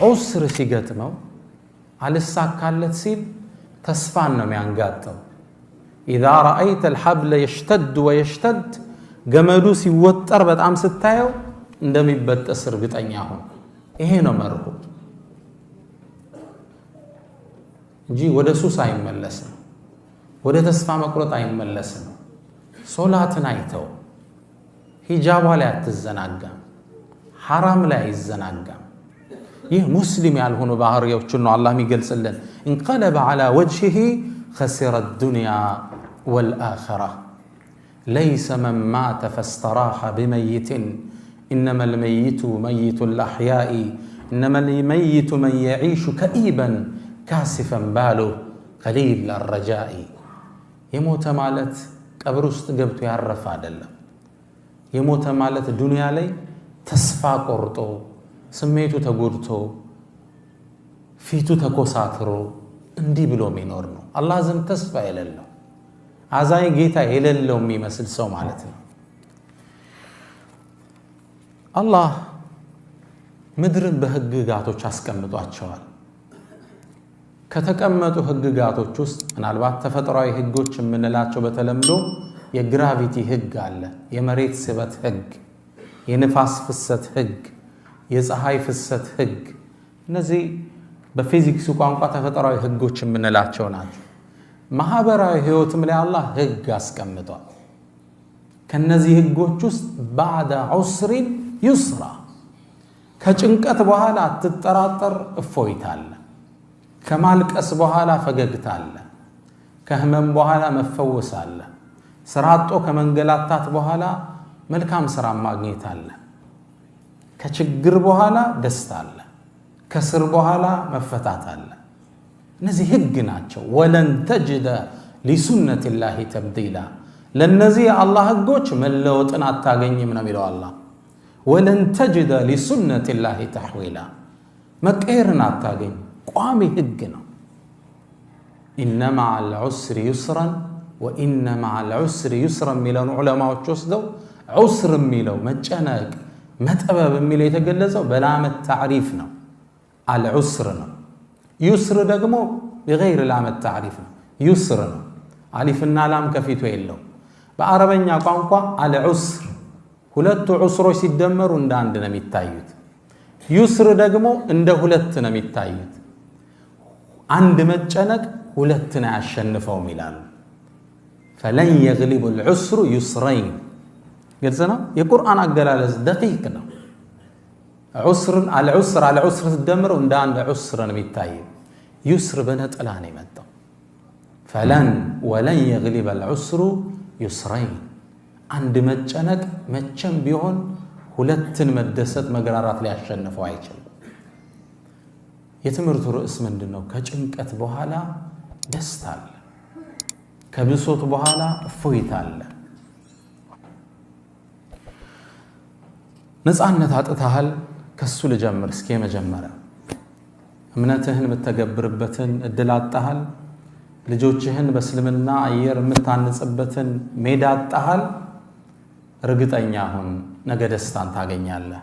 ዑስር ሲገጥመው አልሳካለት ሲል ተስፋን ነው የሚያንጋጠው إذا رأيت الحبل يشتد ويشتد ገመዱ ሲወጠር በጣም ስታየው እንደሚበጠስ እርግጠኛ ሁን ይሄ ነው መርሁ እንጂ ወደ ሱስ አይመለስም ወደ ተስፋ መቁረጥ አይመለስም ሶላትን አይተው ሂጃባ ላይ አትዘናጋም ሐራም ላይ አይዘናጋም ይህ ሙስሊም ያልሆነ ባህሪያዎችን ነው አላህ የሚገልጽልን انقلب على وجهه خسر الدنيا والآخرة ليس من مات فاستراح بميت إنما الميت ميت الأحياء إنما الميت من يعيش كئيبا كاسفا باله قليل الرجاء يموت مالت قبر ውስጥ ገብቶ ያረፈ አይደለም የሞተ ማለት ዱንያ ላይ ተስፋ ቆርጦ ስሜቱ ተጎድቶ ፊቱ ተኮሳትሮ እንዲህ ብሎ የሚኖር ነው አላህ ዘንድ ተስፋ የሌለው አዛኝ ጌታ የሌለው የሚመስል ሰው ማለት ነው አላህ ምድርን በህግጋቶች አስቀምጧቸዋል ከተቀመጡ ህግጋቶች ውስጥ ምናልባት ተፈጥሯዊ ህጎች የምንላቸው በተለምዶ የግራቪቲ ህግ አለ የመሬት ስበት ህግ የንፋስ ፍሰት ህግ የፀሐይ ፍሰት ህግ እነዚህ በፊዚክስ ቋንቋ ተፈጥሯዊ ህጎች የምንላቸው ናቸው ማህበራዊ ህይወትም ላይ አላህ ህግ አስቀምጧል ከነዚህ ህጎች ውስጥ بعد عسر يسرا ከጭንቀት በኋላ አትጠራጠር እፎይታ አለ ከማልቀስ በኋላ ፈገግታ አለ ከህመም በኋላ መፈወስ አለ ስራጦ ከመንገላታት በኋላ መልካም ስራ ማግኘት አለ ከችግር በኋላ ደስታ አለ ከስር በኋላ መፈታት አለ እነዚህ ህግ ናቸው ወለን ተጅደ لسنة الله تبديلا ለነዚህ አላህ ህጎች መለወጥን አታገኝም ነው የሚለው አላህ ወለን ተጅደ لسنة الله تحويلا መቀየርን አታገኝ ቋሚ ህግ ነው إن مع العسر يسرا وإن مع العسر يسرا ሚለውን ዑለማዎች ወስደው ዑስር የሚለው መጨነቅ መጠበብ የሚለው የተገለጸው በላመት ታሪፍ ነው العسر ነው يسر ደግሞ بغير لام التعريف يسر ነው አሊፍና ላም ከፊቱ የለው በአረበኛ ቋንቋ العسر ሁለቱ ዑስሮች ሲደመሩ እንደ አንድ ነው የሚታዩት يسر ደግሞ እንደ ሁለት ነው የሚታዩት አንድ መጨነቅ ሁለትን ያሸንፈው ይላል فلن يغلب العسر يسرين ግልጽ ነው የቁርአን አገላለጽ ደቂቅ ነው العسر ሲደመሩ እንደ አንድ ዑስር ነው የሚታየው يسر በነጠላ ነው የመጣው ولن يغلب العسر يسرين አንድ መጨነቅ መቼም ቢሆን ሁለትን መደሰት መግራራት ላይ ያሸንፈው አይችልም የትምርቱ ርዕስ ምንድነው ከጭንቀት በኋላ ደስታ አለ ከብሶት በኋላ እፎይታ አለ ነፃነት አጥተሃል ከሱ ልጀምር እስኪ መጀመሪያ እምነትህን የምትተገብርበትን እድል አጣሃል ልጆችህን በእስልምና አየር የምታንጽበትን ሜዳ አጣሃል እርግጠኛ ሁን ነገ ደስታን ታገኛለህ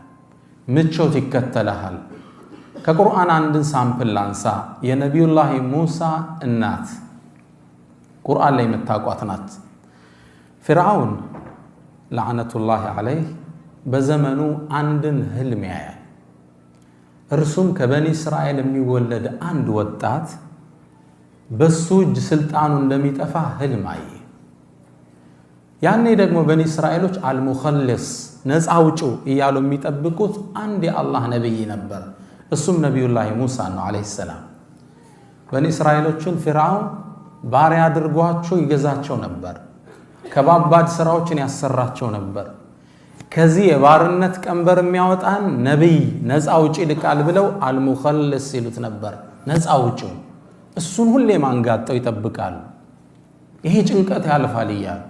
ምቾት ይከተልሃል ከቁርአን አንድን ሳምፕል ላንሳ የነቢዩላህ ሙሳ እናት ቁርአን ላይ የምታቋት ናት ፍርዓውን ለዓነቱላህ ዐለይህ በዘመኑ አንድን ህልም ያያል እርሱም ከበኒ እስራኤል የሚወለድ አንድ ወጣት በሱ እጅ ስልጣኑ እንደሚጠፋ ህልም አየ ያኔ ደግሞ በኒ እስራኤሎች አልሙኸልስ ነፃ አውጪ እያሉ የሚጠብቁት አንድ የአላህ ነብይ ነበር እሱም ነቢዩላህ ሙሳ ነው አለይሂ ሰላም በኒ እስራኤሎችን ፍርዓውን ባሪያ አድርጓቸው ይገዛቸው ነበር ከባባድ ስራዎችን ያሰራቸው ነበር ከዚህ የባርነት ቀንበር የሚያወጣን ነብይ ነፃ አውጪ ልቃል ብለው አልሙኸልስ ይሉት ነበር ነፃ አውጪ እሱን ሁሌ ማንጋጠው ይጠብቃሉ ይሄ ጭንቀት ያልፋል ይላል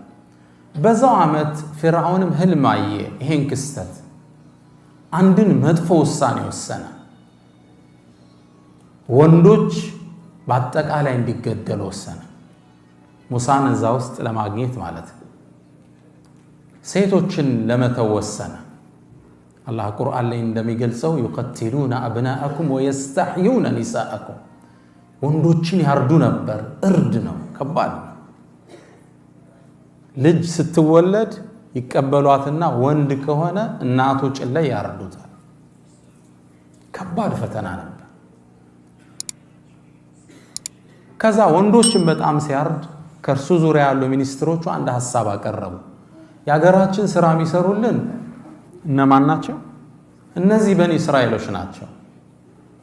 በዛው አመት ፍርዓውንም ህልም አየ ይሄን ክስተት አንድን መጥፎ ውሳኔ ወሰነ ወንዶች በአጠቃላይ እንዲገደሉ ወሰነ ሙሳን እዛ ውስጥ ለማግኘት ማለት ሴቶችን ለመተው ወሰነ አላህ ቁርአን ላይ እንደሚገልጸው يقتلون أبناءكم ويستحيون نساءكم ወንዶችን ያርዱ ነበር እርድ ነው ከባድ ልጅ ስትወለድ ይቀበሏትና ወንድ ከሆነ እናቱ ጭን ላይ ያርዱታል ከባድ ፈተና ነበር ከዛ ወንዶችን በጣም ሲያርድ ከርሱ ዙሪያ ያሉ ሚኒስትሮቹ አንድ ሐሳብ አቀረቡ ያገራችን ስራ የሚሰሩልን እነማን ናቸው እነዚህ በኒ እስራኤሎች ናቸው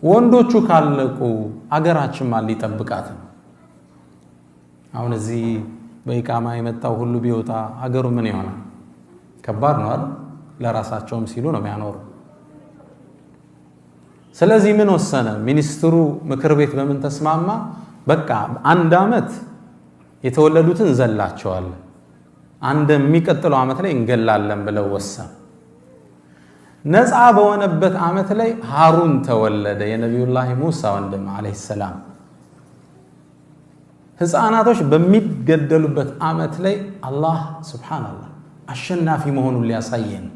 ወንዶቹ ካለቁ አገራችን ማን ሊጠብቃት ነው አሁን እዚህ በኢቃማ የመጣው ሁሉ ቢወጣ አገሩ ምን ይሆናል ከባድ ነው አይደል ለራሳቸውም ሲሉ ነው የሚያኖሩ ስለዚህ ምን ወሰነ ሚኒስትሩ ምክር ቤት በምን ተስማማ በቃ አንድ አመት የተወለዱትን ዘላቸዋል አንድ የሚቀጥለው አመት ላይ እንገላለን ብለው ወሰኑ ነፃ በሆነበት አመት ላይ ሃሩን ተወለደ የነብዩላህ ሙሳ ወንድም አለይሂ ሰላም ህፃናቶች በሚገደሉበት አመት ላይ አላህ ሱብሃንአላህ አሸናፊ መሆኑን ሊያሳየን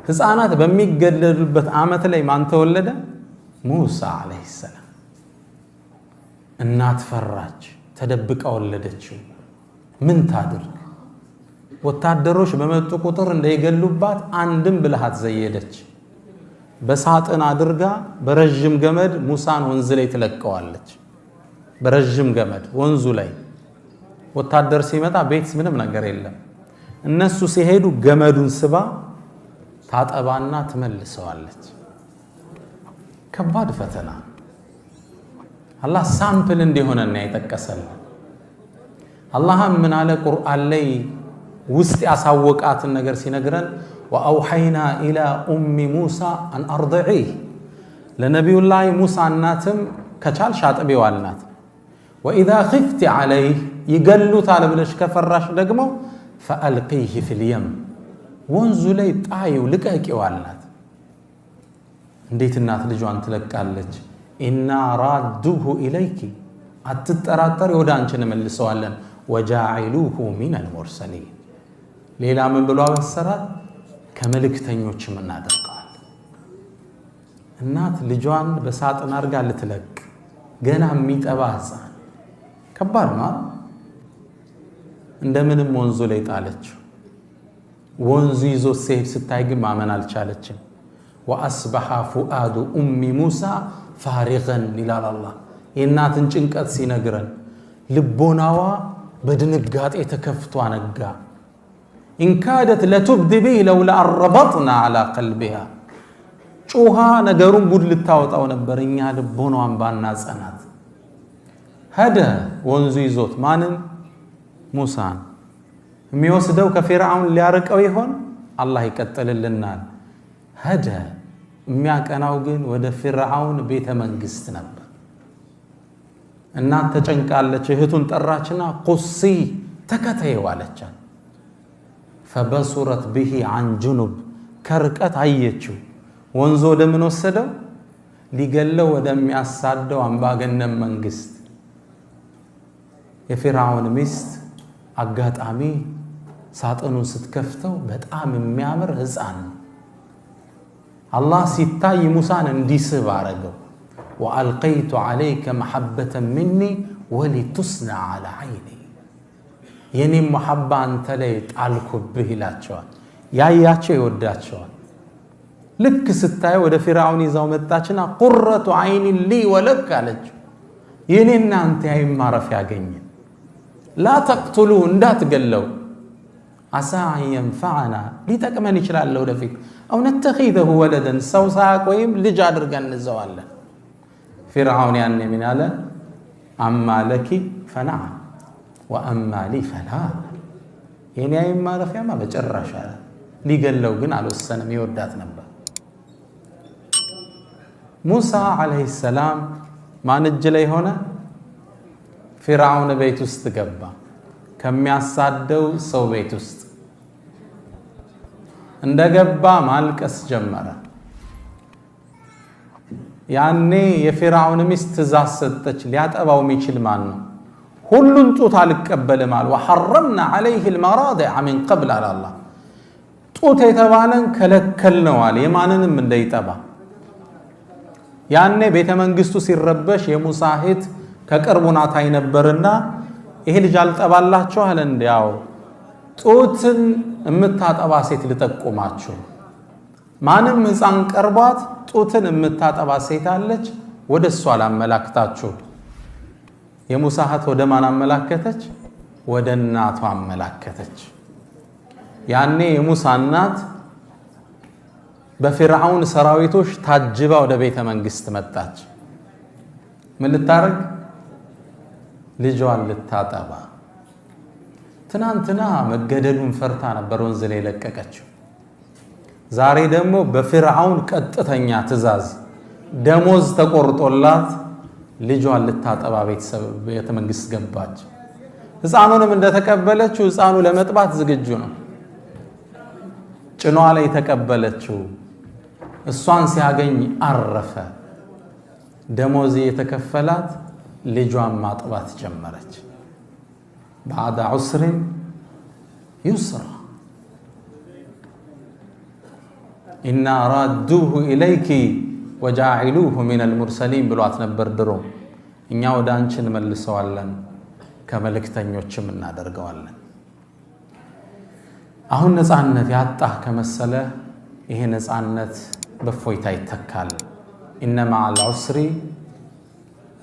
ህፃናት በሚገደሉበት አመት ላይ ማን ተወለደ ሙሳ አለይሂ ሰላም እናት ፈራች ተደብቃ ወለደችው ምን ታድርግ ወታደሮች በመጡ ቁጥር እንደይገሉባት አንድም ብልሃት ዘየደች በሳጥን አድርጋ በረጅም ገመድ ሙሳን ወንዝ ላይ ትለቀዋለች በረጅም ገመድ ወንዙ ላይ ወታደር ሲመጣ ቤት ምንም ነገር የለም እነሱ ሲሄዱ ገመዱን ስባ ታጠባና ትመልሰዋለች ከባድ ፈተና አላህ ሳምፕል እንዲሆነና ይተከሰለ አላህም ምን አለ ቁርአን ላይ ውስጥ ያሳወቃትን ነገር ሲነግረን ወአውሐይና ኢላ ኡሚ ሙሳ አን አርضዒህ ለነብዩላህ ሙሳ እናትም ከቻልሽ አጥቢው አልናት ወኢዛ ኺፍቲ ዐለይህ ይገሉታል ብለሽ ከፈራሽ ደግሞ ፈአልቂህ ፊል የም ወንዙ ላይ ጣዩ ልቀቂው አልናት እንዴት እናት ልጇን ትለቃለች ኢና ራዱሁ ኢለይኪ አትጠራጠሪ ወደ አንቺ እንመልሰዋለን ወጃኢሉሁ ሚነል ሙርሰሊን ሌላ ምን ብሎ አበሰራት ከመልእክተኞችም እናደርጋለን እናት ልጇን በሳጥን አርጋ ልትለቅ ገና የሚጠባ ህፃን ከባድ ነው እንደምንም ወንዙ ላይ ጣለችው ወንዙ ይዞ ሲሄድ ስታይ ግን ማመን አልቻለችም ወአስበሐ ፉአዱ ኡሚ ሙሳ ፋሪገን ይላል አላህ የእናትን ጭንቀት ሲነግረን ልቦናዋ በድንጋጤ ተከፍቶ አነጋ ኢንካደት ለቱብዲ ቢሂ ለውላ አረበጥና ዐላ ቀልቢሃ ጩሃ ነገሩን ጉድ ልታወጣው ነበር እኛ ልቦናዋን ባናጸናት ሄደ ወንዙ ይዞት ማንን ሙሳን የሚወስደው ከፊርዓውን ሊያርቀው ይሆን አላህ ይቀጥልልናል ሄደ የሚያቀናው ግን ወደ ፊርዓውን ቤተ መንግስት ነበር እናት ተጨንቃለች እህቱን ጠራችና ቁሲ ተከተይው አለቻት فبصرت به عن جنب ከርቀት አየችው ወንዞ ወደምን ወሰደው ሊገለው ወደሚያሳደው አምባገነን መንግስት የፊርዓውን ሚስት አጋጣሚ ሳጥኑን ስትከፍተው በጣም የሚያምር ህፃን አላህ ሲታይ ሙሳን እንዲስብ አረገው وألقيت عليك محبة مني ولتصنع على عيني የኔ መሐባ አንተ ላይ ጣልኩብህ ይላቸዋል ያያቸው ይወዳቸዋል ልክ ስታይ ወደ ፊርዓውን ይዛው መጣችና ቁረቱ አይኒ ሊ ወለክ አለች የኔና አንተ ያይማረፍ ያገኘ ላ ተቅቱሉ እንዳትገለው አሳ ينفعنا ሊጠቅመን ይችላል ወደፊት አው ነተኺዘሁ ወለደን ሰው ሳቆይም ልጅ አድርገን እንዘዋለን ፊርዓውን ያኔ ምን አለ አማ ለኪ ፈነዓ ወአማ ሊ ፈላ የኔ አይማረፊያማ በጭራሽ አለ ሊገለው ግን አልወሰነም ይወዳት ነበር ሙሳ አለይሂ ሰላም ማን እጅ ላይ ሆነ ፊርዓውን ቤት ውስጥ ገባ ከሚያሳደው ሰው ቤት ውስጥ እንደገባ ማልቀስ ጀመረ ያኔ የፊርዓውን ሚስት ትእዛዝ ሰጠች ሊያጠባው የሚችል ማን ነው ሁሉን ጡት አልቀበልም አለ وحرمنا عليه المراضع من قبل على الله ጡት የተባለን ከለከልነው አለ የማንንም እንዳይጠባ ያኔ ቤተ መንግስቱ ሲረበሽ የሙሳ እህት ከቅርቡና ታይ ነበርና ይሄ ልጅ አልጠባላችሁ አለ እንዲያው ጡትን እምታጠባ ሴት ልጠቁማችሁ ማንም ሕፃን ቀርቧት ጡትን እምታጠባ ሴት አለች ወደሷ አላመላክታችሁ የሙሳ እህት ወደ ማን አመላከተች ወደ እናቷ አመላከተች ያኔ የሙሳ እናት በፍርዓውን ሰራዊቶች ታጅባ ወደ ቤተ መንግስት መጣች ምን ልታረግ ልጇን ልታጠባ ትናንትና መገደሉን ፈርታ ነበር ወንዝ ላይ ለቀቀችው ዛሬ ደግሞ በፍርዓውን ቀጥተኛ ትእዛዝ ደሞዝ ተቆርጦላት ልጇን ልታጠባ ቤተ መንግስት ገባች ሕፃኑንም እንደተቀበለችው ሕፃኑ ለመጥባት ዝግጁ ነው ጭኗ ላይ ተቀበለችው እሷን ሲያገኝ አረፈ ደሞዝ የተከፈላት ልጇን ማጥባት ጀመረች بعد عسر يسرا إنا رادوه إليك وجاعلوه من المرسلين ብሏት ነበር ድሮ እኛ ወደ አንቺ እንመልሰዋለን ከመልእክተኞችም እናደርገዋለን አሁን ነፃነት ያጣህ ከመሰለ ይሄ ነፃነት በፎይታ ይተካል إن مع العسر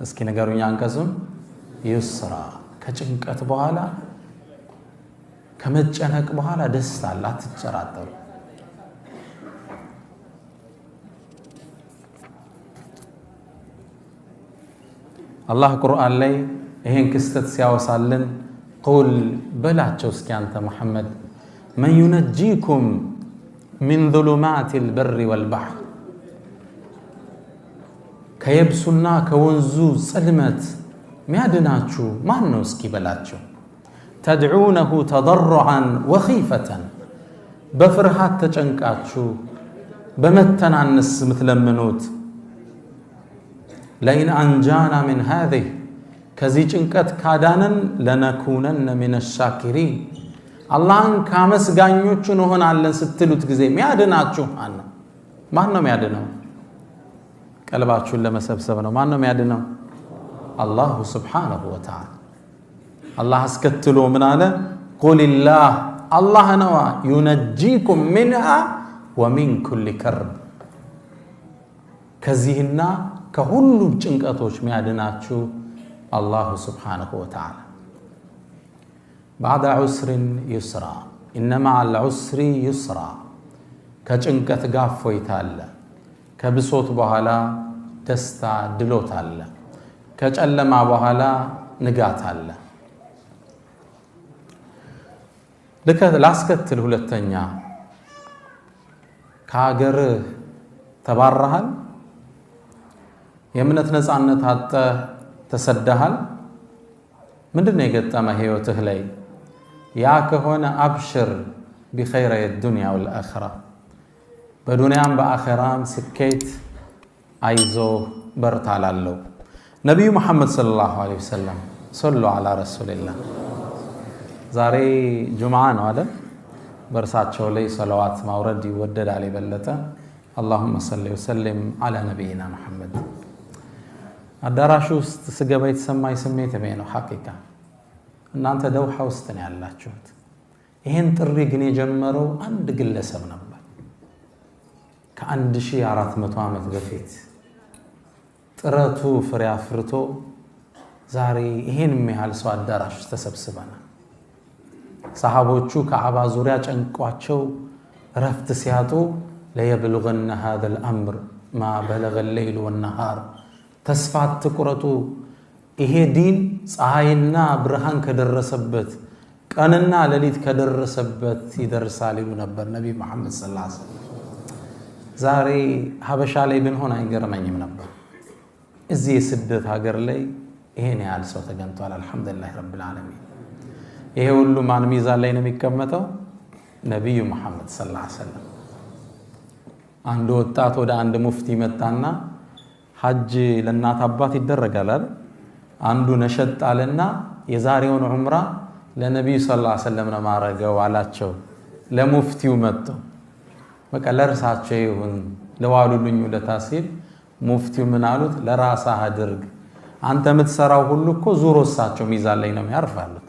እስኪ ነገሩኛ አንቀጹም ይስራ ከጭንቀት በኋላ ከመጨነቅ በኋላ ደስታ አለ አትጨራጠሩ አላህ ቁርአን ላይ ይሄን ክስተት ሲያወሳልን ቁል በላቸው እስኪ አንተ መሐመድ من ينجيكم من ظلمات البر والبحر ከየብሱና ከወንዙ ጽልመት ሚያድናችሁ ማን ነው እስኪ በላቸው تدعونه تضرعا وخيفة በፍርሃት ተጨንቃችሁ በመተናነስ ምትለምኑት لئن أنجانا من هذه ከዚህ ጭንቀት ካዳነን لنكونن من الشاكرين አላህን ካመስጋኞቹ እንሆናለን ስትሉት ጊዜ ሚያድናችሁ ማን ነው ሚያድነው ቀልባችሁን ለመሰብሰብ ነው ማን ነው ሚያድነው الله سبحانه وتعالى الله اسكتلو من على قل الله الله نوى ينجيكم منها ومن كل كرب كزيهنا كهل ጭንቀቶች ሚያድናችሁ الله سبحانه وتعالى بعد عسر يسرا إن مع العسر يسرا ከጭንቀት ጋር ፎይታ አለ ከብሶት በኋላ ደስታ ድሎት አለ ከጨለማ በኋላ ንጋት አለ ላስከትል ሁለተኛ ከሀገር ተባረሃል የእምነት ነፃነት አጣ ተሰደሃል ምንድነው የገጠመ ህይወትህ ላይ ያ ከሆነ አብሽር بخير الدنيا والآخرة በዱንያም በአኺራም ስኬት አይዞ በርታላለው ነብዩ መሐመድ ሰለላሁ ዐለይሂ ወሰለም صلوا على رسول الله ዛሬ ጁምዓ ነው አይደል በርሳቸው ላይ ሰላዋት ማውረድ ይወደዳል ይበለጠ اللهم صل وسلم على نبينا محمد አዳራሹ ውስጥ ስገባ የተሰማኝ ስሜት ነው ሐቂቃ እናንተ ደውሃ ውስጥ ነው ያላችሁት ይሄን ጥሪ ግን የጀመረው አንድ ግለሰብ ነበር ከ1400 ዓመት በፊት ጥረቱ ፍሬ አፍርቶ ዛሬ ይሄን የሚያህል ሰው አዳራሽ ውስጥ ተሰብስበናል ሰሃቦቹ ከአባ ዙሪያ ጨንቋቸው ረፍት ሲያጡ ለየብልغن هذا الامر ما بلغ الليل والنهار ተስፋት ቁረጡ ይሄ ዲን ፀሐይና ብርሃን ከደረሰበት ቀንና ሌሊት ከደረሰበት ይደርሳል ይሉ ነበር ነብይ መሐመድ ሰለላሁ ዐለይሂ ወሰለም ዛሬ ሀበሻ ላይ ብንሆን አይገርመኝም ነበር እዚህ የስደት ሀገር ላይ ይሄን ያህል ሰው ተገንቷል አልহামዱሊላህ ረብል ዓለሚን ይሄ ሁሉ ማን ሚዛን ላይ ነው የሚቀመጠው ነብዩ መሐመድ ሰለላሁ ዐለይሂ ወሰለም አንድ ወጣት ወደ አንድ ሙፍቲ መጣና ሐጅ ለናት አባት ይደረጋል አይደል አንዱ ነሸጣልና የዛሬውን ዑምራ ለነብዩ ሰለላሁ ዐለይሂ ወሰለም ነው ማረገው አላቸው ለሙፍቲው መጥቶ በቃ ለራሳቸው ይሁን ለዋሉልኝ ውለታ ሲል ሙፍቲው ምን አሉት ለራስህ አድርግ አንተ የምትሰራው ሁሉ እኮ ዙሮ እሳቸው ሚዛን ላይ ነው ያርፋሉት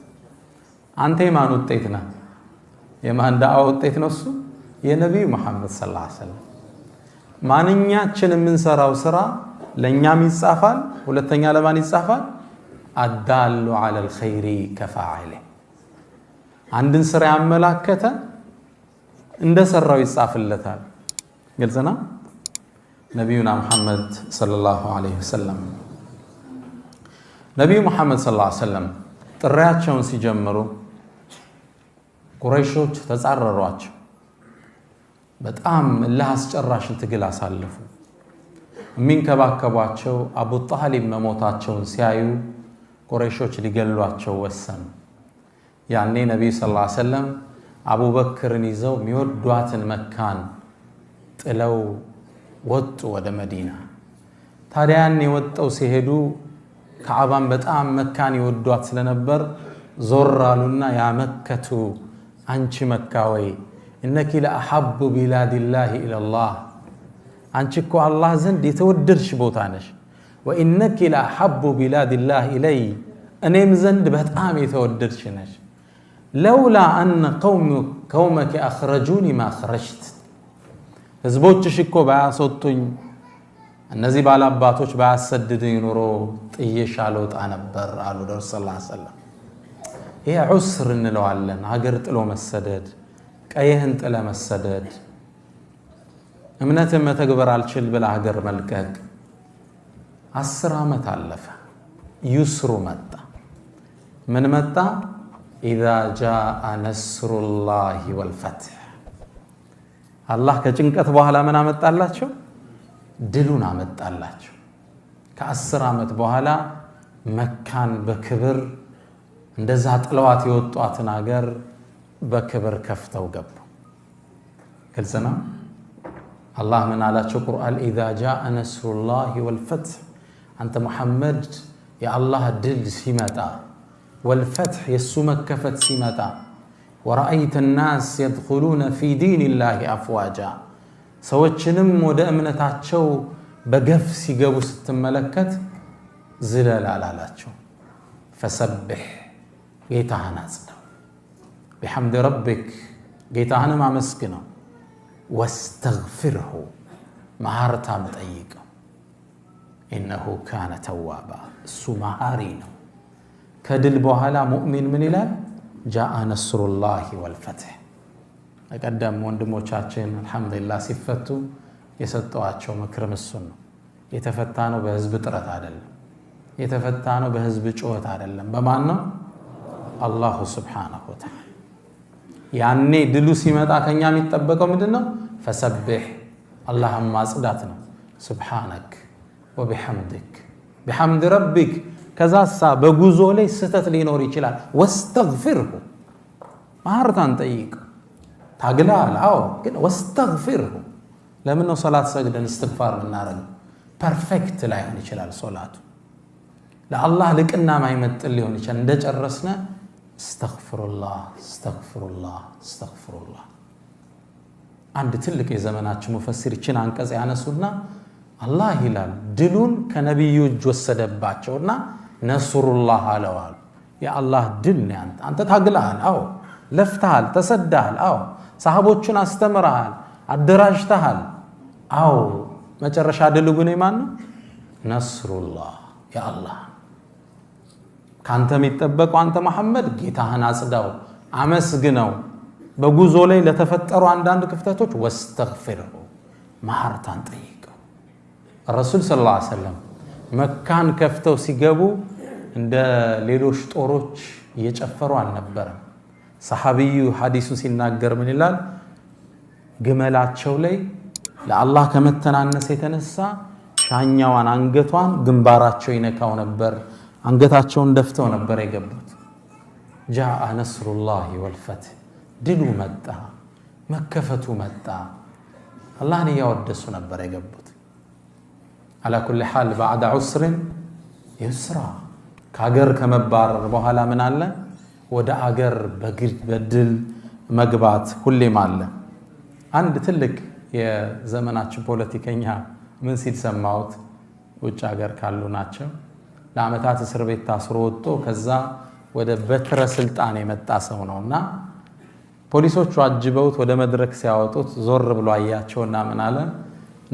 አንተ የማን ውጤት ነህ የማን ዳዓ ውጤት ነው እሱ የነብዩ መሐመድ ሰለላሁ ዐለይሂ ወሰለም ማንኛችን የምንሰራው ስራ ለኛም ይጻፋል ሁለተኛ ለማን ይጻፋል አዳሉ على الخير كفاعله አንድን ስራ ያመላከተ እንደሰራው ይጻፍለታል ግልጽ ነው ነብዩና መሐመድ ሰለላሁ ዐለይሂ ወሰለም ነብዩ መሐመድ ሰለላሁ ዐለይሂ ወሰለም ጥሪያቸውን ሲጀምሩ ቁረይሾች ተጻረሯቸው በጣም ለአስጨራሽ ትግል አሳለፉ የሚንከባከቧቸው አቡ ጣሊብ መሞታቸውን ሲያዩ ቁረይሾች ሊገሏቸው ወሰኑ ያኔ ነብዩ ሰለላሁ ዐለይሂ ወሰለም አቡበክርን ይዘው የሚወዷትን መካን ጥለው ወጡ ወደ መዲና ታዲያ ያኔ ወጣው ሲሄዱ ከዓባን በጣም መካን ይወዷት ስለነበር ዞር አሉና ያ መከቱ አንቺ መካ ወይ انك لاحب بلاد الله الى الله አንቺ እኮ አላህ ዘንድ የተወደድሽ ቦታ ነሽ وانك لاحب بلاد الله الي እኔም ዘንድ በጣም የተወደድሽ ነሽ لولا ان قومك اخرجوني ما خرجت ህዝቦችሽ እኮ ባያስወጡኝ እነዚህ ባላባቶች ባያሰደዱኝ ኑሮ ጥየሽ አልወጣ ነበር አሉ ረሱል ሰለላሁ ዐለይሂ ወሰለም ይሄ ዑስር እንለዋለን ሀገር ጥሎ መሰደድ ቀየህን ጥለ መሰደድ እምነትን መተግበር አልችል ብለ ሀገር መልቀቅ 10 ዓመት አለፈ ይስሩ መጣ ምን መጣ اذا جاء نصر الله والفتح አላህ ከጭንቀት በኋላ ምን አመጣላቸው ድሉን አመጣላቸው ከ10 ዓመት በኋላ መካን በክብር እንደዛ ጥለዋት የወጧትን ሀገር በክብር ከፍተው ገቡ ግልጽ ነው አላህ ምን አላቸው ቁርአን اذا جاء نصر الله والفتح አንተ መሐመድ የአላህ ድል ሲመጣ والفتح የሱ መከፈት ሲመጣ ورأيت الناس يدخلون في دين الله أفواجا ሰዎችንም ወደ እምነታቸው በገፍ ሲገቡ ስትመለከት ዝለል አላላቸው فسبح ጌታህን አጽናው بحمد ربك ጌታህን ማመስግነው واستغفره መሐረታም ጠይቀው انه كان توابا እሱ መሐሪ ነው ከድል በኋላ ሙእሚን ምን ይላል جاء نصر الله والفتح አቀደም ወንድሞቻችን አልহামዱሊላህ ሲፈቱ የሰጠዋቸው ምክር እሱን ነው የተፈታ ነው በህዝብ ጥረት አይደለም የተፈታ ነው በህዝብ ጩኸት አይደለም በማን ነው አላህ Subhanahu Wa Ta'ala ያኔ ድሉ ሲመጣ ከኛ የሚጠበቀው ምንድነው فسبح اللهم ማጽዳት ነው سبحانك وبحمدك بحمد ربك ከዛሳ በጉዞ ላይ ስተት ሊኖር ይችላል واستغفره ማርታን ጠይቅ ታግላል አዎ ግን واستغفره ለምን ነው ሶላት ሰግደን استغفار ምናረግ ፐርፌክት ላይሆን ይችላል ሶላቱ ለአላህ ልቅና ማይመጥል ሊሆን ይችላል እንደጨረስነ استغفرullah استغفرullah استغفرullah አንድ ትልቅ የዘመናችን ሙፈሲር እቺን አንቀጽ ያነሱና አላህ ይላል ድሉን ከነብዩ እጅ ወሰደባቸውና ነስሩላህ አለዋል የአላህ ድል ነው አንተ ታግላል አዎ ለፍተሃል ተሰደሃል አዎ ሰሃቦችን አስተምረሃል አደራጅተሃል አዎ መጨረሻ ድሉ ግን ማን ነው ነስሩላህ ያአላህ ካንተ የሚጠበቀው አንተ መሐመድ ጌታህን አጽዳው አመስግነው በጉዞ ላይ ለተፈጠሩ አንዳንድ ክፍተቶች ወስተግፊሩ ማህርታን ጠይቀው ረሱል ሰለላሁ ዐለይሂ ወሰለም መካን ከፍተው ሲገቡ እንደ ሌሎች ጦሮች እየጨፈሩ አልነበረም ሰሃቢዩ ሐዲሱ ሲናገር ምን ይላል ግመላቸው ላይ ለአላህ ከመተናነስ የተነሳ ሻኛዋን አንገቷን ግንባራቸው ይነካው ነበር አንገታቸውን ደፍተው ነበር የገቡት جاء نصر الله والفتح ድሉ መጣ መከፈቱ መጣ አላህን ያወደሱ ነበር የገቡት على كل حال بعد عسر يسرا ከሀገር ከመባረር በኋላ ምን አለ ወደ አገር በድል መግባት ሁሌም አለ አንድ ትልቅ የዘመናችን ፖለቲከኛ ምን ሲል ሰማሁት? ውጭ ሀገር ካሉ ናቸው። ለአመታት እስር ቤት ታስሮ ወጥቶ ከዛ ወደ በትረ ስልጣን የመጣ ሰው ነውና ፖሊሶቹ አጅበውት ወደ መድረክ ሲያወጡት ዞር ብሎ አያቸውና ምን አለ?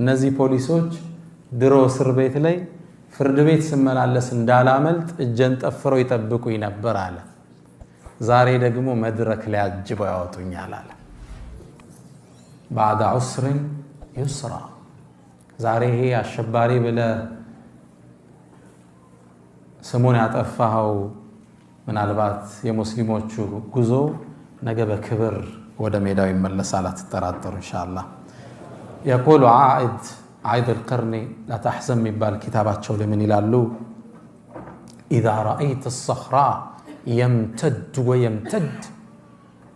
እነዚህ ፖሊሶች ድሮ እስር ቤት ላይ ፍርድ ቤት ስመላለስ እንዳላመልጥ እጀን ጠፍረው ይጠብቁኝ ነበር አለ። ዛሬ ደግሞ መድረክ ላይ አጅበው ያወጡኛል አለ። بعد عسر يسرا ዛሬ ይሄ አሸባሪ ብለህ ስሙን ያጠፋው ምናልባት የሙስሊሞቹ ጉዞ ነገ በክብር ወደ ሜዳው ይመለሳል አትጠራጠሩ ኢንሻአላህ። يقول عائد القرني لا تحزن የሚባል ኪታባቸው ላይ ምን ይላሉ? إذا رأيت الصخراء يمتد ويمتد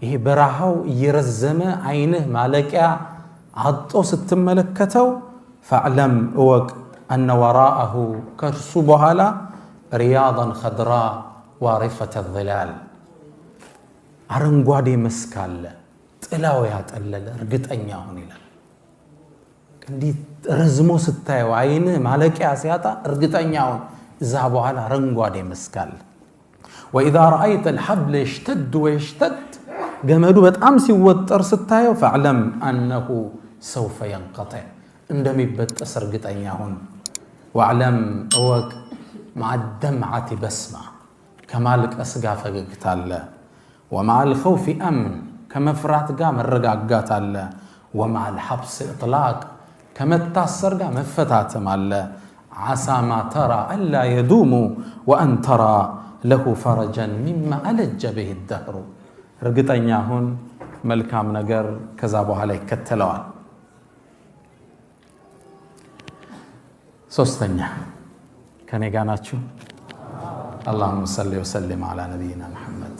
ይሄ በረሃው እየረዘመ አይንህ ማለቂያ አጥቶ ስትመለከተው فاعلم اوق ان وراءه ከርሱ በኋላ رياضا خضراء وارفة الظلال አረንጓዴ መስክ አለ ጥላው ያጠለለ እርግጠኛ ሁን ይላል። እንዲህ ረዝሞ ስታየው አይንህ ማለቂያ ሲያጣ እርግጠኛ ሁን እዛ በኋላ አረንጓዴ መስክ አለ። واذا رايت الحبل يشتد ويشتد ገመዱ በጣም ሲወጠር ስታየው فاعلم انه سوف ينقطع እንደሚበጠስ እርግጠኛ ሁን። واعلم اوق مع الدمعة بسمة ከማልቀስ ጋር ፈገግታ አለ። ومع الخوف امن ከመፍራት ጋር መረጋጋት አለ። ومع الحبس اطلاق ከመታሰር ጋር መፈታተም አለ። عسى ما ترى الا يدوم وان ترى له فرجا مما ألج به الدهر እርግጠኛ ሁን መልካም ነገር ከዛ በኋላ ይከተለዋል። ሶስተኛ ከኔ ጋር ናችሁ? اللهم صل وسلم على نبينا محمد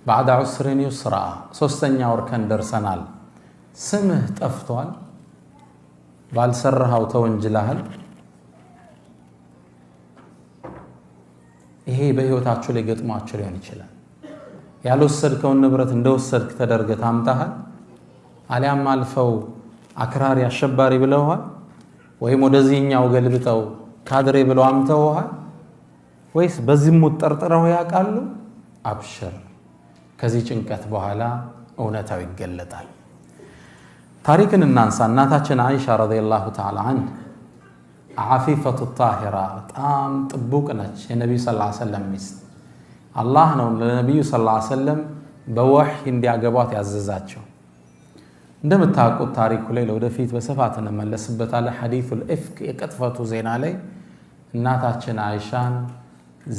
بعد عسر يسرا ሶስተኛ ወርከን ደርሰናል። ስምህ ጠፍቷል፣ ባልሰራው ተወንጅለሃል። ይሄ በህይወታችሁ ላይ ገጥሟችሁ ሊሆን ይችላል። ያልወሰድከውን ንብረት እንደወሰድክ ተደርገ ታምጣሃል። አሊያም አልፈው አክራሪ አሸባሪ ብለውሃል፣ ወይም ወደዚህኛው ገልብጠው ካድሬ ብለው አምተውሃል፣ ወይስ በዝሙት ጠርጥረው ያቃሉ? አብሽር፣ ከዚህ ጭንቀት በኋላ እውነታው ይገለጣል። ታሪክን እናንሳ። እናታችን አይሻ ረዲየላሁ ተዓላ ዐንሃ ዓፊፈቱ ጣሂራ በጣም ጥቡቅ ነች። የነብዩ ሰለላሁ ዐለይሂ ወሰለም ሚስት አላህ ነው ለነብዩ ሰለላሁ ዐለይሂ ወሰለም በወህይ እንዲያገቧት ያዘዛቸው። እንደምታውቁት ታሪኩ ላይ ለወደፊት በስፋት እንመለስበታለን። ሐዲሱል ኢፍክ የቅጥፈቱ ዜና ላይ እናታችን አይሻን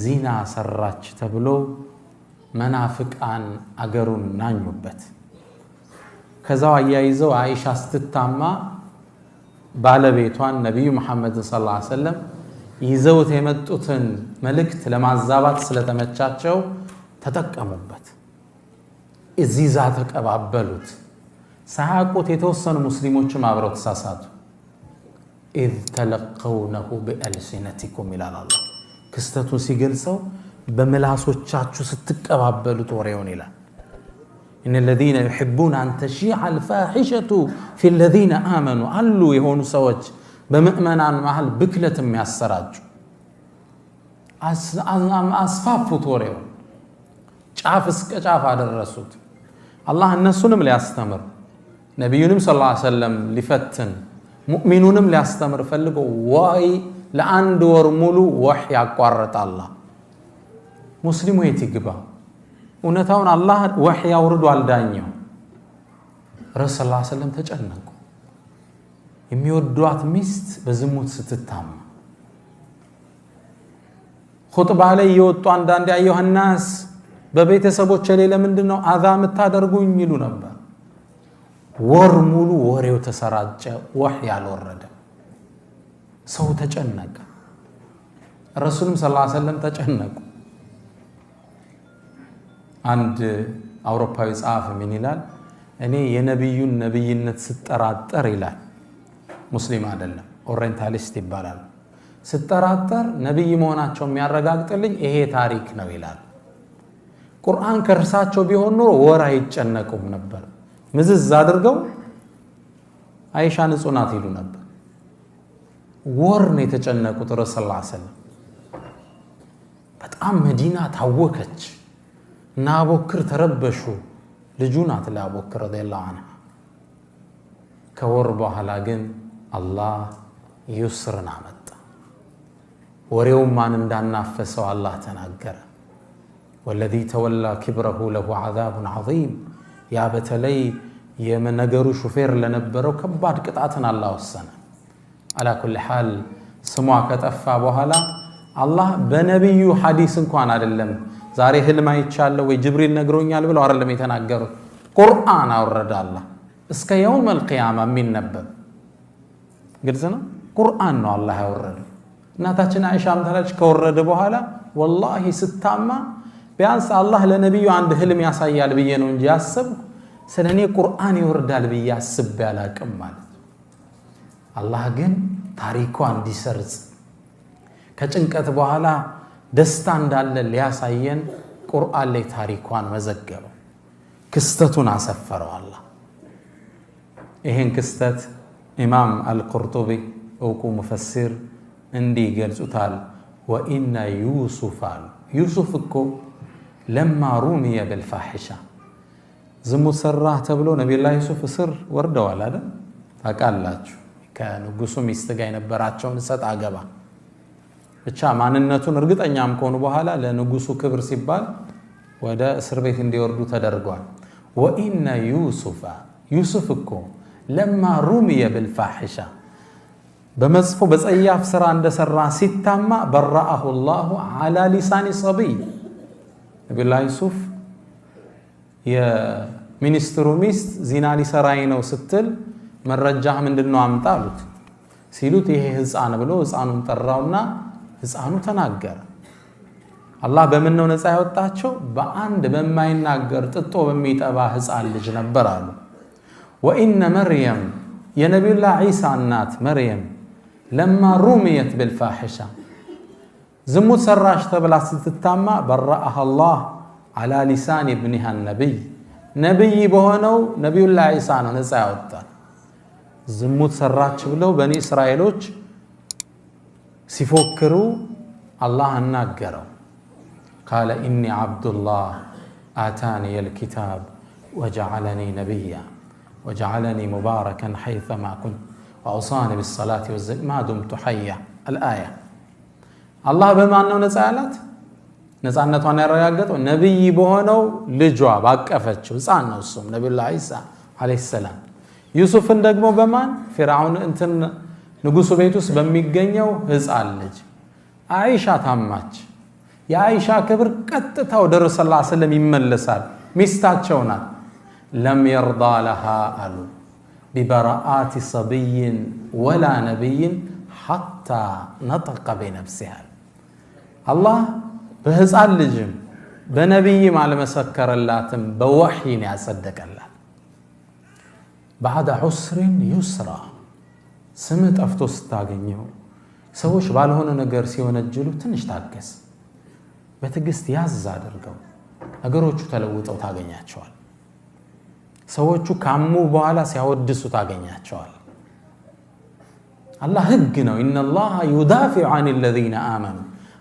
ዚና ሰራች ተብሎ መናፍቃን አገሩን ናኙበት። ከዛው አያይዘው አይሻ ስትታማ ባለቤቷን ነብዩ መሐመድ ሰለላሁ ዐለይሂ ወሰለም ይዘውት የመጡትን መልእክት ለማዛባት ስለተመቻቸው ተጠቀሙበት። እዚዛ ተቀባበሉት። ሳያውቁት የተወሰኑ ሙስሊሞችም አብረው ተሳሳቱ። إذ تلقونه بألسنتكم ይላል አላህ። ክስተቱን ሲገልጸው በመላሶቻችሁ ስትቀባበሉት ወሬውን ይላል። إن الذين يحبون أن تشيع الفاحشة في الذين آمنوا አሉ የሆኑ ሰዎች በመእመናን መሃል ብክለትም ያሰራጩ አስፋፉት ወሬውን ጫፍ እስከ ጫፍ አደረሱት። አላህ እነሱንም ሊያስተምር ነብዩንም ሰለላሁ ዐለይሂ ወሰለም ሊፈትን ሙእሚኑንም ሊያስተምር ፈልጎ ወይ ለአንድ ወር ሙሉ ወህይ ያቋረጠ አላህ ሙስሊሙ የት ይግባ? እውነታውን አላህ ወህይ አውርዶ አልዳኘው። ረሱል ሰለላሁ ዐለይሂ ወሰለም ተጨነቁ። የሚወዷት ሚስት በዝሙት ስትታማ ኹጥባ ላይ የወጡ አንዳንድ አዩሃናስ በቤተሰቦች ላይ ለምንድነው አዛ የምታደርጉኝ ይሉ ነበር። ወር ሙሉ ወሬው ተሰራጨ፣ ወህይ አልወረደ። ሰው ተጨነቀ። ረሱልም ሰለላሁ ዐለይሂ ወሰለም ተጨነቁ። አንድ አውሮፓዊ ጸሐፊ ምን ይላል? እኔ የነብዩን ነብይነት ስጠራጠር ይላል፣ ሙስሊም አይደለም ኦሪየንታሊስት ይባላል፣ ስጠራጠር ነብይ መሆናቸው የሚያረጋግጥልኝ ይሄ ታሪክ ነው ይላል። ቁርአን ከርሳቸው ቢሆን ኖሮ ወራ ይጨነቁም ነበር። ምዝዝ አድርገው አይሻ ንጹህ ናት ይሉ ነበር። ወር ነው የተጨነቁት ረሱል ሰለላሁ ዐለይሂ ወሰለም። በጣም መዲና ታወከች እና አቡበክር ተረበሹ። ልጁ ናት ለአቡበክር ረዲየላሁ ዐንሁ። ከወር በኋላ ግን አላህ ዩስርን አመጣ። ወሬው ማን እንዳናፈሰው አላህ ተናገረ። ወለዚ ተወላ ኪብረሁ ለሁ ዐዛቡን ዐዚም። ያ በተለይ የነገሩ ሹፌር ለነበረው ከባድ ቅጣትን አላህ ወሰነ። አላ ኩሊ ሐል ስሟ ከጠፋ በኋላ አላህ በነቢዩ ሐዲስ እንኳን አይደለም ዛሬ ህልም አይቻለሁ ወይ ጅብሪል ነግሮኛል ብለው አይደለም የተናገሩት። ቁርአን አወረደ አላህ እስከ የውመል ቂያማ የሚነበብ ግልጽ ነው። ቁርአን ነው አላህ ያወረደው። እናታችን አይሻም ተላች ከወረደ በኋላ ወላሂ ስታማ ቢያንስ አላህ ለነቢዩ አንድ ህልም ያሳያል ብዬ ነው እንጂ ያሰብኩ ስለኔ ቁርአን ይወርዳል ብዬ አስቤ አላቅም ማለት። አላህ ግን ታሪኳ እንዲሰርጽ ከጭንቀት በኋላ ደስታ እንዳለ ሊያሳየን ቁርአን ላይ ታሪኳን መዘገበው። ክስተቱን አሰፈረው አላህ። ይሄን ክስተት ኢማም አልቁርጡቢ እውቁ ሙፈሲር እንዲህ ገልጹታል። ወኢነ ዩሱፍ አሉ ዩሱፍ እኮ ለማ ሩሚየ ብልፋሒሻ ዝሙት ሰራህ ተብሎ ነቢዩላህ ዩሱፍ እስር ወርደዋል አይደል? ታውቃላችሁ። ከንጉሱ ሚስት ጋር የነበራቸውን ሰጥ አገባ ብቻ ማንነቱን እርግጠኛም ከሆኑ በኋላ ለንጉሱ ክብር ሲባል ወደ እስር ቤት እንዲወርዱ ተደርጓል። ወኢነ ዩሱፍ ዩሱፍ እኮ ለማ ሩሚየ ብልፋሒሻ በመጥፎ በጸያፍ ስራ እንደሰራ ሲታማ በረአሁ ላሁ ዐላ ሊሳኒ ሰቢይ። ነቢዩላህ ዩሱፍ የሚኒስትሩ ሚስት ዚና ሊሰራይ ነው ስትል መረጃህ ምንድነው አምጣ አሉት። ሲሉት ይሄ ህፃን ብሎ ህፃኑን ጠራውና ህፃኑ ተናገረ። አላህ በምን ነው ነፃ ያወጣቸው? በአንድ በማይናገር ጥጦ በሚጠባ ህፃን ልጅ ነበር አሉ። ወኢነ መርየም የነቢዩላህ ዒሳ እናት መርየም ለማ ሩሚየት ብልፋሒሻ ዝሙት ሰራሽ ተብላ ስትታማ በረአሃ አላህ ዐላ ሊሳን ኢብኒሃ ነቢይ ነቢይ በሆነው ነቢዩላህ ዒሳ ነው ነፃ ያወጣል። ዝሙት ሰራች ብለው በኒ እስራኤሎች ሲፎክሩ አላህ አናገረው። ቃለ ኢኒ ዐብዱላህ አታኒየ ልኪታብ ወጀዐለኒ ነቢያ ወጀዐለኒ ሙባረከን ሐይሰማ ኩንቱ ወአውሳኒ ቢሰላቲ ወዘካቲ ማ ዱምቱ ሐያ አልአያ። አላህ በማን ነው ነፃ ያላት? ነፃነቷን ያረጋገጠው ነቢይ በሆነው ልጇ ባቀፈችው ህፃን ነው። እሱም ነቢዩላህ ዒሳ ዓለይሂ ሰላም። ዩሱፍን ደግሞ በማን ፊርዓውን እንትን ንጉሱ ቤት ውስጥ በሚገኘው ህፃን ልጅ። አይሻ ታማች። የአይሻ ክብር ቀጥታ ወደ ረሱል ሰለላሁ ዐለይሂ ወሰለም ይመለሳል። ሚስታቸው ናት። ለም የርዳ ለሃ አሉ ቢበራአት ሰብይን ወላ ነቢይን ሐታ ነጠቀ ቢነፍሲሃ። አላህ በህፃን ልጅም በነቢይም አልመሰከረላትም፣ በወሕይን ያጸደቀላት። ባዕደ ዑስሪን ዩስራ ስም ጠፍቶ ስታገኘው ሰዎች ባልሆነ ነገር ሲወነጅሉ ትንሽ ታገስ፣ በትዕግስት ያዝ አድርገው ነገሮቹ ተለውጠው ታገኛቸዋል። ሰዎቹ ካሙ በኋላ ሲያወድሱ ታገኛቸዋል። አላህ ህግ ነው። ኢነላህ ዩዳፊዑ ዐን ለዚነ አመኑ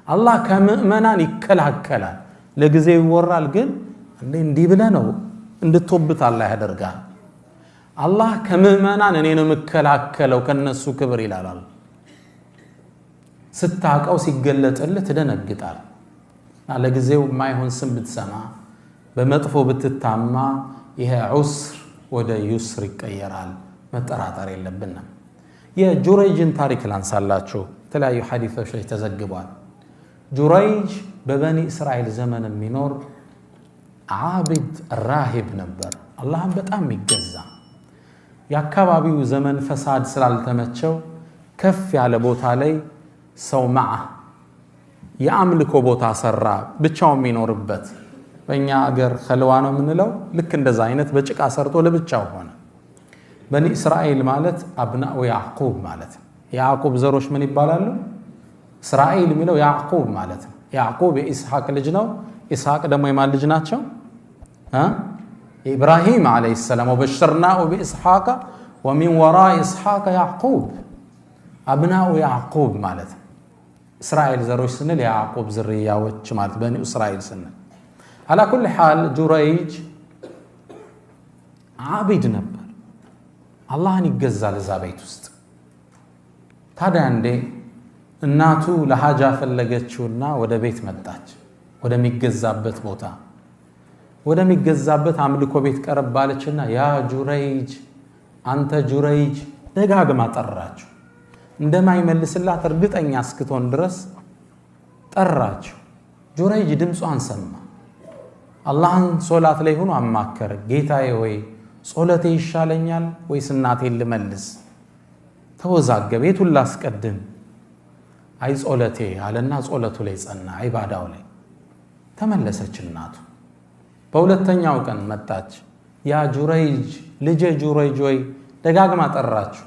አላህ ከምእመናን ይከላከላል። ለጊዜው ይወራል፣ ግን እንዲህ ብለህ ነው እንድትወብት አላህ ያደርጋል። አላህ ከምእመናን እኔ ነው የምከላከለው ከነሱ ክብር ይላል። ስታቀው ሲገለጥልህ ትደነግጣል። ለጊዜው የማይሆን ስም ብትሰማ በመጥፎ ብትታማ ይሄ ዑስር ወደ ዩስር ይቀየራል። መጠራጠር የለብንም። የጁረይጅን ታሪክ ላንሳላችሁ። የተለያዩ ሐዲሶች ላይ ተዘግቧል። ጁረይጅ በበኒ እስራኤል ዘመን የሚኖር ዓቢድ ራሂብ ነበር። አላህን በጣም የሚገዛ የአካባቢው ዘመን ፈሳድ ስላልተመቸው ከፍ ያለ ቦታ ላይ ሰው ማዓ የአምልኮ ቦታ ሰራ፣ ብቻው የሚኖርበት። በእኛ አገር ኸልዋ ነው የምንለው። ልክ እንደዛ አይነት በጭቃ ሰርቶ ለብቻው ሆነ። በኒ እስራኤል ማለት አብናኡ ያዕቁብ ማለት ነው። ያዕቁብ ዘሮች ምን ይባላሉ? እስራኤል የሚለው ያዕቁብ ማለት ነው። ያዕቁብ የኢስሐቅ ልጅ ነው። ኢስሐቅ ደግሞ የማን ልጅ ናቸው? ኢብራሂም ዓለይሂ ሰላም። ወበሸርናሁ ቢኢስሐቅ ومن وراء إسحاق يعقوب أبناء يعقوب مالت إسرائيل زروش سنة يعقوب زرية وشمالت بني إسرائيل سنة على كل حال جريج عابد نبر الله يجزى لزابيت وسط هذا عندي الناتو لحاجة فلقتشونا ودا بيت مداج ودا ميجزابت بوتا ودا ميجزابت عملكو بيت قرب بالچنا يا جريج አንተ ጁረይጅ ደጋግማ ጠራችሁ እንደማይመልስላት እርግጠኛ እስክትሆን ድረስ ጠራችሁ ጁረይጅ ድምጿን ሰማ አላህን ሶላት ላይ ሆኖ አማከረ ጌታዬ ሆይ ሶላቴ ይሻለኛል ወይስ እናቴን ልመልስ ተወዛገበ የቱን ላስቀድም አይ ሶላቴ አለና ሶላቱ ላይ ጸና ኢባዳው ላይ ተመለሰች እናቱ በሁለተኛው ቀን መጣች ያ ጁረይጅ ልጄ ጁረይጅ ሆይ ደጋግማ ጠራችሁ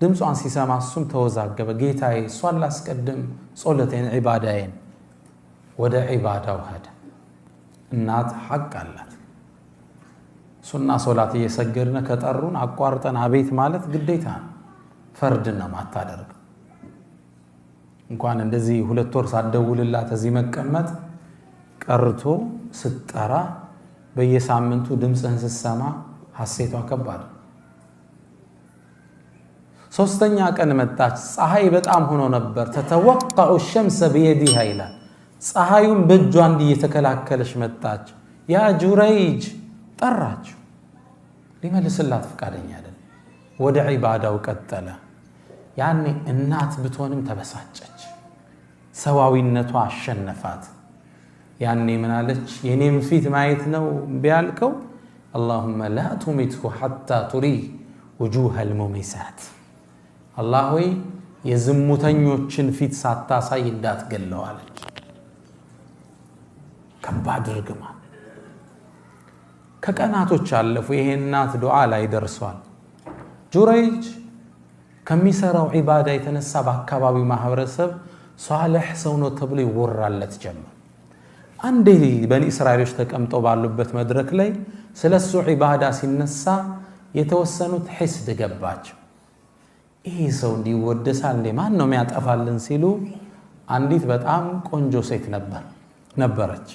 ድምጿን ሲሰማ እሱም ተወዛገበ ጌታዬ ሶላት ላስቀድም ሶላቴን ኢባዳዬን ወደ ኢባዳው ሄደ እናት ሐቅ አላት ሱና ሶላት እየሰገድነ ከጠሩን አቋርጠን አቤት ማለት ግዴታ ፈርድ ነው ማታደርግ እንኳን እንደዚህ ሁለት ወር ሳደውልላት እዚህ መቀመጥ ቀርቶ ስትጠራ በየሳምንቱ ድምጽህን ስትሰማ ሐሴቷ ከባድ ሶስተኛ ቀን መጣች ፀሐይ በጣም ሆኖ ነበር ተተወቀዑ الشمس بيدها ይላል ፀሐዩን በእጇ እንዲተከላከለሽ መጣች ያ ጁረይጅ ጠራችሁ ሊመልስላት ፈቃደኛ አይደል ወደ ኢባዳው ቀጠለ ያኔ እናት ብትሆንም ተበሳጨች ሰዋዊነቷ አሸነፋት ያኔ ምን አለች የኔም ፊት ማየት ነው ቢያልከው اللهم لا تمته حتى تري وجوه المميسات الله ሆይ የዝሙተኞችን ፊት ሳታሳይ እንዳትገለው አለች ከባድ ርግማ ከቀናቶች አለፉ ይሄ እናት ዱዓ ላይ ደርሷል ጁረይጅ ከሚሰራው ኢባዳ የተነሳ በአካባቢው ማህበረሰብ ሷሊህ ሰው ነው ተብሎ ይወራለት ጀመረ አንዴ በኒ እስራኤሎች ተቀምጠው ባሉበት መድረክ ላይ ስለሱ ኢባዳ ሲነሳ የተወሰኑት ሒስድ ገባቸው ይሄ ሰው እንዲወደሳል ለማን ነው የሚያጠፋልን ሲሉ አንዲት በጣም ቆንጆ ሴት ነበረች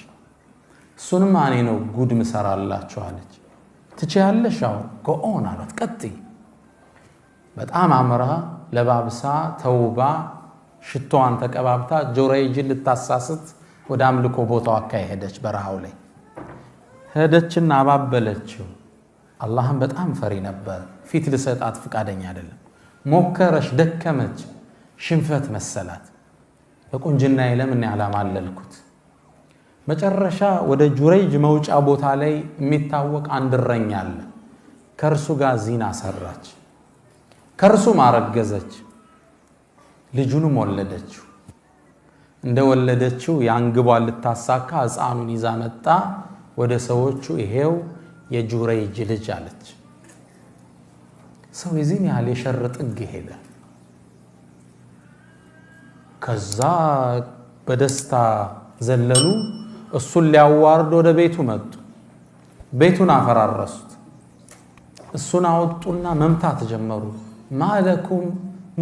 እሱንም ማኔ ነው ጉድ ምሰራላችሁ አለች ትቻለሽ አው ጎኦን አላት ቀጥይ በጣም አምራ ለባብሳ ተውባ ሽቶዋን ተቀባብታ ጁረይጅን ልታሳስት ወደ አምልኮ ቦታው አካሄደች በረሃው ላይ ሄደችና አባበለችው አላህን በጣም ፈሪ ነበር ፊት ልሰጣት ፍቃደኛ አይደለም ሞከረሽ ደከመች ሽንፈት መሰላት በቁንጅና ለምን ያላማለልኩት መጨረሻ ወደ ጁረይጅ መውጫ ቦታ ላይ የሚታወቅ አንድረኛ አለ ከርሱ ጋር ዚና ሰራች ከርሱ ማረገዘች ልጁንም ወለደችው እንደወለደችው ያንግቧል ልታሳካ ህፃኑን ይዛ መጣ ወደ ሰዎቹ ይሄው የጁረይጅ ልጅ አለች ሰው የዚህን ያህል የሸር ጥግ ሄደ ከዛ በደስታ ዘለሉ እሱን ሊያዋርዱ ወደ ቤቱ መጡ ቤቱን አፈራረሱት እሱን አወጡና መምታት ጀመሩ ማለኩም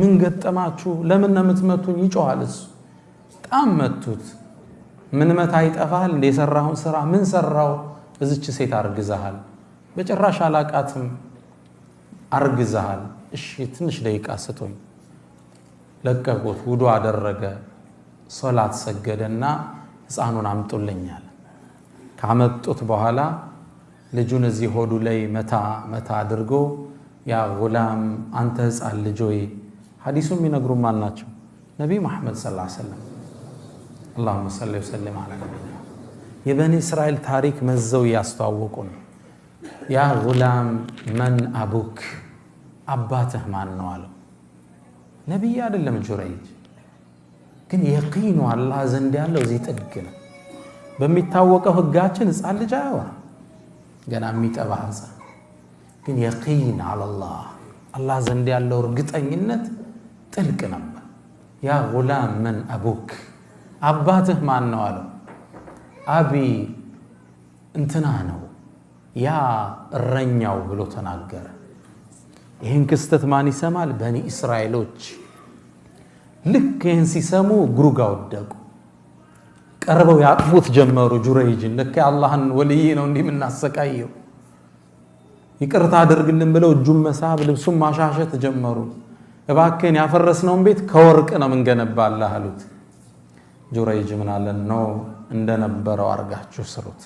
ምን ገጠማችሁ ለምን የምትመቱኝ ይጮሃል እሱ በጣም መቱት ምን መታ ይጠፋል እንደ የሰራውን ስራ ምን ሰራው እዚች ሴት አርግዛሃል በጭራሽ አላቃትም አርግዛሃል እሺ ትንሽ ደቂቃ ስቶኝ ለቀቁት ውዱ አደረገ ሶላት ሰገደና ህፃኑን አምጡልኛል ካመጡት በኋላ ልጁን እዚህ ሆዱ ላይ መታ አድርጎ ያ ጉላም አንተ ህፃን ልጅ ሆይ ሐዲሱም ይነግሩ ማን ናቸው ነብይ መሐመድ ሰለላሁ ዐለይሂ ወሰለም اللهم صل وسلم على نبينا የበኒ እስራኤል ታሪክ መዘው ያስተዋወቁን ያ ጉላም من ابوك አባትህ ማን ነው አለው ነብይ አይደለም ጁረይጅ ግን የቂኑ አላህ ዘንድ ያለው እዚህ ጥግ ነው በሚታወቀው ህጋችን ህፃን ልጅ አይወራ ገና የሚጠባ ህፃን ግን የቂን አላህ ዘንድ ያለው እርግጠኝነት ጥልቅ ነበር ያ ጉላም من ابوك አባትህ ማን ነው አለው አቢ እንትና ነው ያ እረኛው ብሎ ተናገረ ይህን ክስተት ማን ይሰማል? በኒ እስራኤሎች። ልክ ይህን ሲሰሙ ግሩጋ ወደቁ። ቀርበው ያጥፉት ጀመሩ ጁረይጅን። ልክ የአላህን ወልይ ነው እንዲህ የምናሰቃየው፣ ይቅርታ አድርግልን ብለው እጁን መሳብ ልብሱን ማሻሸት ጀመሩ። እባክህን ያፈረስነውን ቤት ከወርቅ ነው ምንገነባልህ አሉት። ጁረይጅ ምን አለን? ነው እንደነበረው አርጋችሁ ስሩት።